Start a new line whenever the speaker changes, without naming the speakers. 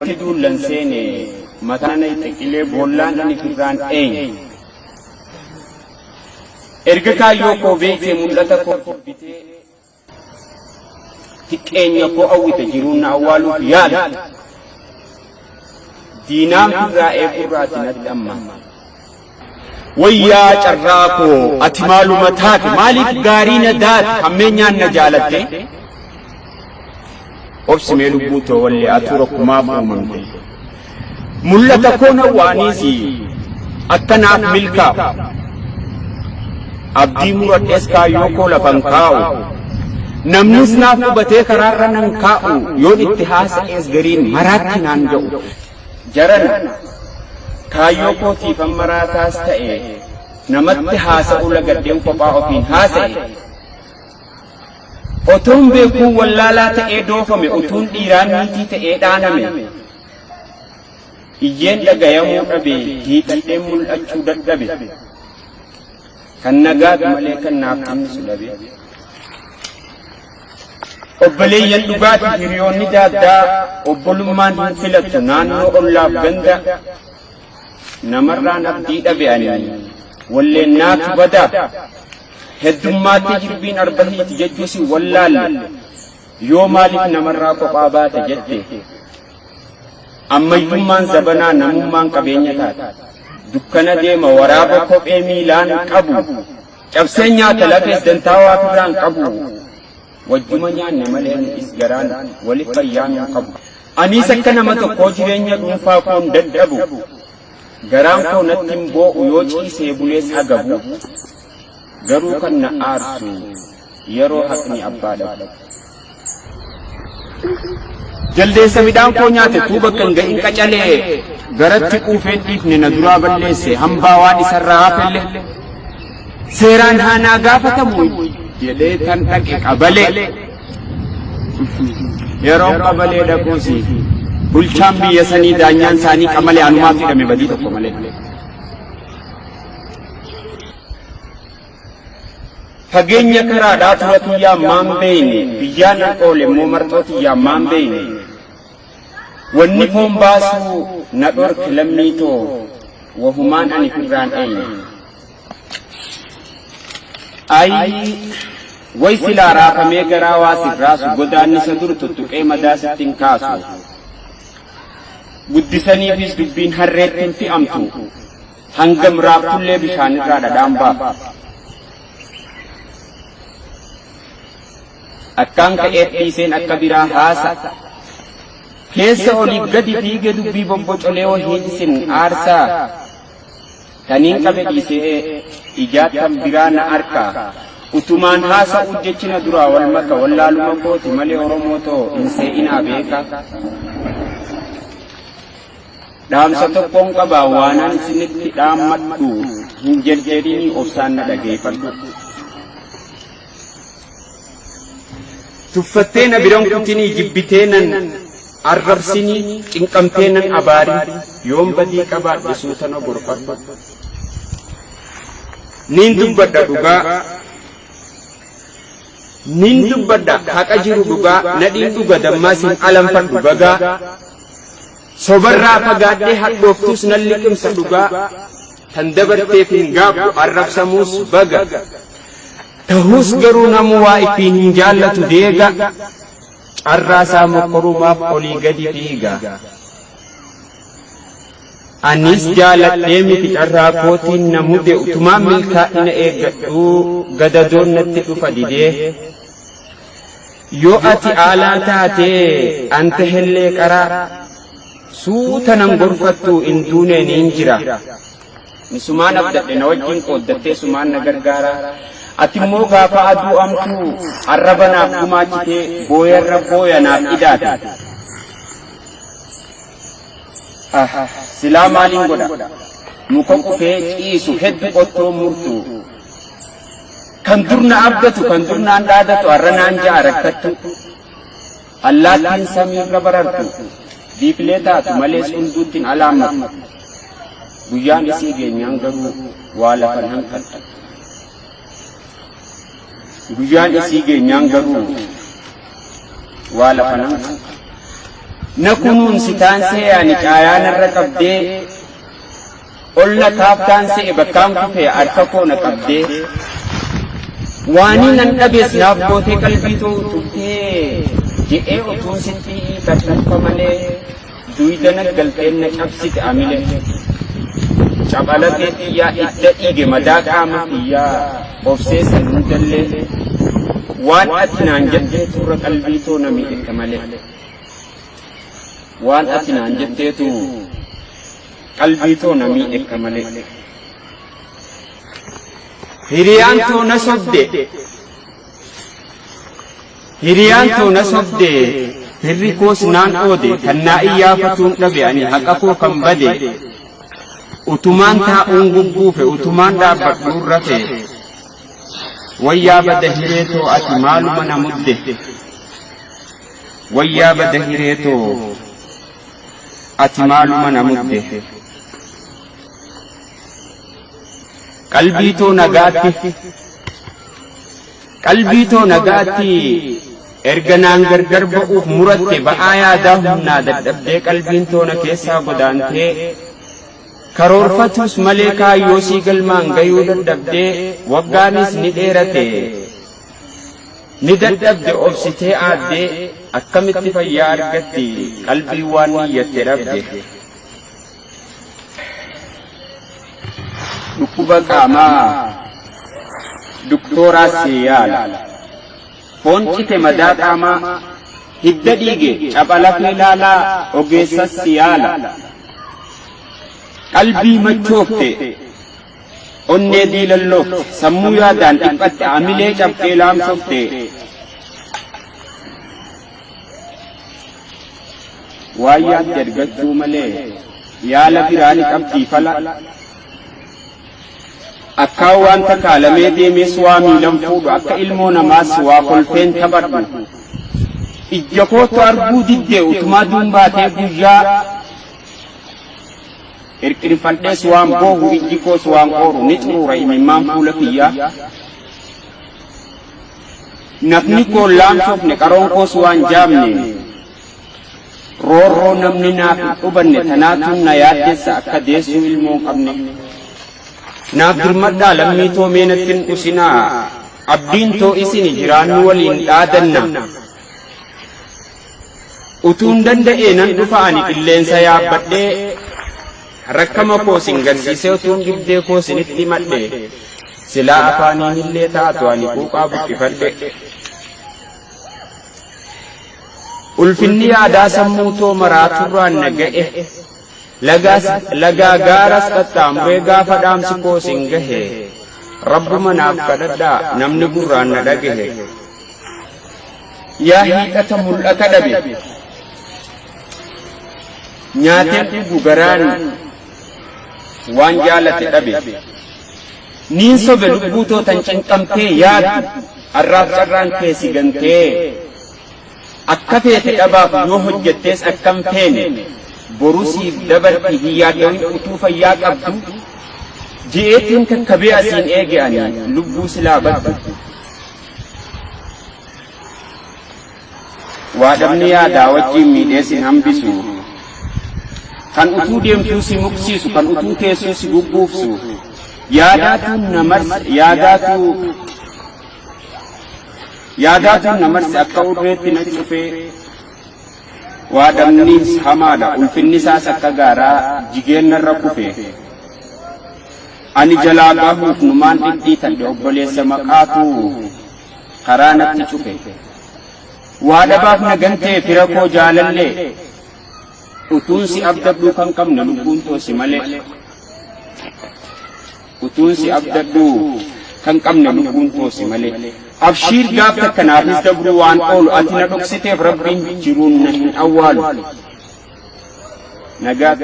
تدول لنسيني مثلا يتكلي بولان أني فران أين إرجعك يوكو بيتي ملتكو بيتي تكين يوكو أو تجرون أولو فيال دينام رائع براتنا الأمة ويا جراكو أتمالو متاك مالك غارين دات همينيان نجالته أبسمي لبوتو واللي أتورك ما فهمني ملتا كون وانيسي أتناف ملكا أبدي مرد إسكا يوكو لفنكاو نمنس نافو بتي قرار ننكاو يون اتحاس إسغرين مراتي نانجو جرن كايوكو تيفا مراتاس تأي نمت حاسا لغدين فباو فين حاسا أتون بيكو واللالا تأي دوفمي أتون إيران نيتي تأي دانمي إيين دقايمو أبي هيتن إمول أجو دقبي كان نقاد مليكا نافن سلبي أبلي يندقات هريوني دادا أبلمان هنفلت نانو أولاف غندا نمران أبدي أبياني واللي ناك بدا هدومات تجربين أربعي تجدوسي واللال يوم مالك نمرا قبابات تجدي أما يومان زبنا نمومان كبينيا تات دكنا ديما ورابا كوب ميلان قبو كبسنيا تلافيس دنتاوا فران قبو وجمانيا نمالين إسجران ولفيان قبو أني سكنا متو كوجرينيا دنفا كون ددبو غرام كو نتيمبو ويوچي سيبوليس أغبو غرو كان آرسو يرو حقني أبادا جلدے سمیدان کو ناتے تو بکن گئیں کچلے گرت کوفین دیفنے ندرا بلے سے ہم باوانی سر رہا پہلے سیران ہانا گافتا موئی یلے تن تک قبلے یرو قبلے ڈکو سی بلچام بھی یسنی دانیان سانی قملے انماتی رمی بدی تو قملے فگینیا کرا داتورتو یا مام بینے بیانا قول مومرتوتو یا مام بینے والنفهم باسو ندورك لمنيتو وهمان أني فران أي ويسلا راقا ميقرا واسف راسو قداني سدور تتوكي مداس تنكاسو قدساني فيس دبين هرّيتن في أمتو هنگم راقتو اللي بشان رادا دامبا أكان كأفيسين أكبرا هاسا keessa olii gadi fiigee dubbii bobbocolee hiisin aarsaa taniin qabe dhiisee ijaatan biraa na arkaa utumaan haasa'u jechina duraa wal maka wallaaluma kooti malee oromootoo hin see'inaa beeka dhaamsa tokkoon qabaa waanaan isinitti dhaammadhu hin jedheerinii obsaan na dhageeffadhu tuffattee na biran kutinii jibbiteenan arrabsini cinqamteenan abaari yoom badii qabaadhe suutana gorfadhu nin dubbadha dhugaa nin dubbadha haqa jiru dhugaa nadhiin dhuga dammaasin alanfadhu bagaa sobarraa fagaadhee hadhooftus nan liqimsa dhugaa tan dabarteef hin gaabbu arrabsamuus baga ta'us garuu namu waa ittiin hin jaallatu deega arrasa muqrumaaf olii gadi fiiga anis jaaladhee miti carraa kootiin namude utumaa milkaa'ina eeggadhu gadadoon natti dhufa didee yoo ati aalaa taatee anta hellee qaraa suuta nan gorfattu in duuneen hin jira misumaan abdadhe na wajjin qooddattee sumaan na gargaara atimmoo gaafa aduu amtuu arrabanaaf gumaachitee booyarra booyanaaf idaata silaa maaliin godha muka qufee ciisu heddu qottoo murtu kan durna abdatu kan durnaan dhaadatu arranaan ja'a rakkattu allaattiin samiirra barartu diifilee taatu malees hunduuttiin alaammatu guyyaan isii geenyaan garuu waa lafan hanqattu guyyaan isii geenyaan garuu waa lafanan نكونون ستانسي يعني كايان الركبدي قلنا كافتانسي بكام كفي أرفقونا كبدي واني ننقبس نابوتي قلبيتو تبتي جئي أتون ستي تتنفى ملي دويدنا قلتين نشبسك عملي شبالتي يا إدئي مداك عامتي يا أفسيسا ندلي وان أتنا نجدي تورا قلبيتو نمي إكمالي وان أتنا نجدي تورا قلبيتو نمي إكمالي هريانتو نصبدي هريكوس نان أودي كنائي يافتون نبياني حقاكو كمبدي أتمان تا أنقبوفي أتمان دا بقلور رفي ويا بدهريتو أتمال من مده ويا بدهريتو أتمال من مده qalbiitoo nagaatti erganaan gargar ba'uuf muratte ba'aa yaadaa humnaa dadhabdee qalbiin toona keessaa godaantee karoorfatus malee kaayyoo sii galmaan gayuu dadhabdee waggaanis ni dheerate ni dadhabde obsitee aaddee akkamitti fayyaa argatti qalbii waan niyyatte dhabde dhukkuba qaamaa duktooraa siyaala foon cite madaa qaamaa hidda dhiige cabala ilaalaa ogeessa siyaala qalbii machoofte onnee diilalloofte sammuu yaadaan dhiphatte amilee cabxee laamsofte waan yaadde argachuu malee yaala biraani qabdii fala akka wanta kaalamee deemes waa miilan fuudhu akka ilmoo namaas waa kolfeen taphadhu ijja kootu arguu diddee utumaa duumbaatee guyyaa irqinfadhees waan boohu ijji koos waan qooru ni xuruura imimmaan fuula kiyyaa nafni koon laamsofne qaroon koos waan jaamne roorroo namni naaf hin dhubanne tanaatuun na yaaddeessa akka deessuu ilmoo qabne naaf dirmadhaa lammii too meenattin dhusinaa abdiin too isini jiraannu waliin dhaadanna utuun danda'ee nan dhufa ani qilleensa yaabbadhee rakkama koosin garsiisee utuun dhibdee koosinitti madhe silaa afaaniin illee taatu ani quuqaa buqqifadhe ulfinni yaadaa sammuu too maraaturraan na ga'e lagaa gaaras qaxxaamuree gaafa dhaamsi koosin gahe rabbuma naaf kadhadhaa namni gurraan na dhagahe yaa hiixata mul'ata dhabe nyaateen dhugu garaan waan jaalate dhabe niin sobe lubbuu tootan cinqamtee yaadu arraaf carraan kee si gantee akka feete dhabaaf yoo hojjettees akkam feene borusiif dabarti hiyyaadhawin utuu fayyaa qabdu ji'eetiin kakkabee asiin eege ani lubbuu silaa baddu waa dhabni yaadaa wajjiin miidheesin hambisu kan utuu deemtuu si muqsiisu kan utuu teessuu si gugguufsu yaadaatuun namarsi akka urreetti na cufee waa dhabniis hamaadha ulfinnisaas akka gaaraa jigeenarra kufe ani jalaa bahuuf numaan dhidhiitadhe obboleessa maqaatu karaa natti cufe waa dhabaaf na gantee fira koo jaalallee utuun si abdadhuu kan qabne lubbuun toosi malee utuun si abdadhuu kan qabne lubbuun toosi malee abshiir gaaf takkanaafis dabru waan oolu ati na dhoksiteef rabbiin jiruun na hin awwaalu nagaat